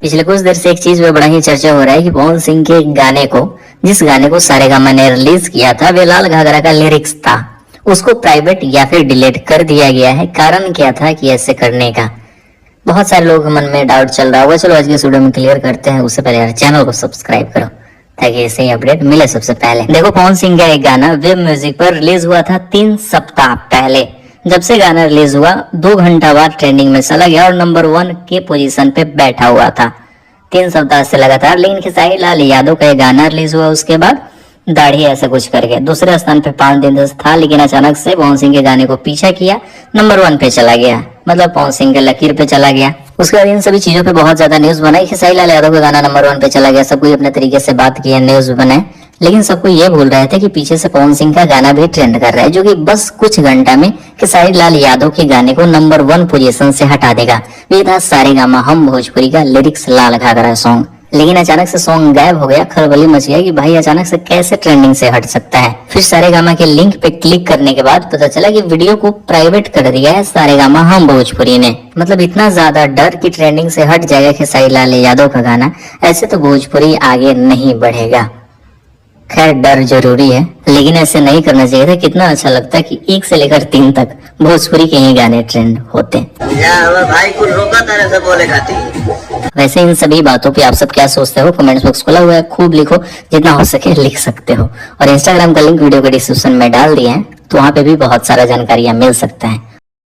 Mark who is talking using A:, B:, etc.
A: पिछले कुछ देर से एक चीज पे बड़ा ही चर्चा हो रहा है कि पवन सिंह के गाने को, जिस गाने को सारेगामा ने रिलीज किया था, वे लाल घाघरा का लिरिक्स था, उसको प्राइवेट या फिर डिलीट कर दिया गया है। कारण क्या था कि ऐसे करने का? बहुत सारे लोग मन में डाउट चल रहा होगा। चलो आज के वीडियो में क्लियर करते हैं। उससे पहले यार चैनल को सब्सक्राइब करो ताकि ऐसे ही अपडेट मिले सबसे पहले। देखो, पवन सिंह का एक गाना वेब म्यूजिक पर रिलीज हुआ था 3 सप्ताह पहले। जब से गाना रिलीज हुआ 2 घंटा बाद ट्रेंडिंग में चला गया और नंबर 1 के पोजीशन पे बैठा हुआ था 3 सप्ताह से लगातार। लेकिन खेसारी लाल यादव का एक गाना रिलीज हुआ, उसके बाद दाढ़ी ऐसा कुछ करके दूसरे स्थान पे 5 दिन से था। लेकिन अचानक से पवन सिंह के गाने को पीछा किया, नंबर 1 पे चला गया, मतलब पवन सिंह के लकीर पे चला गया। उसके बाद इन सभी चीजों पे बहुत ज्यादा न्यूज बनाई। खेसारी लाल यादव का गाना नंबर 1 पे चला गया, सब कोई अपने तरीके से बात की, न्यूज बनाए। लेकिन सबको ये भूल रहे थे कि पीछे से पवन सिंह का गाना भी ट्रेंड कर रहा है, जो कि बस कुछ घंटा में खेसारी लाल यादव के गाने को नंबर 1 पोजीशन से हटा देगा। ये था सारेगामा हम भोजपुरी का लिरिक्स लाल घाघरा सॉन्ग। लेकिन अचानक से सॉन्ग गायब हो गया, खलबली मच गया कि भाई अचानक से कैसे ट्रेंडिंग से हट सकता है। फिर सारेगामा के लिंक पे क्लिक करने के बाद पता चला कि वीडियो को प्राइवेट कर दिया है सारेगामा हम भोजपुरी ने। मतलब इतना ज्यादा डर कि ट्रेंडिंग से हट जाएगा खेसारी लाल यादव का गाना, ऐसे तो भोजपुरी आगे नहीं बढ़ेगा। खैर, डर जरूरी है, लेकिन ऐसे नहीं करना चाहिए था। कितना अच्छा लगता है कि 1 से लेकर 3 तक भोजपुरी के ही गाने ट्रेंड होते।
B: भाई कुछ रोका तरह से बोले खाती।
A: वैसे इन सभी बातों पे आप सब क्या सोचते हो? कमेंट्स बॉक्स खुला हुआ है, खूब लिखो, जितना हो सके लिख सकते हो। और इंस्टाग्राम का लिंक वीडियो के डिस्क्रिप्शन में डाल दिया है, तो वहाँ पे भी बहुत सारा जानकारियां मिल सकता है।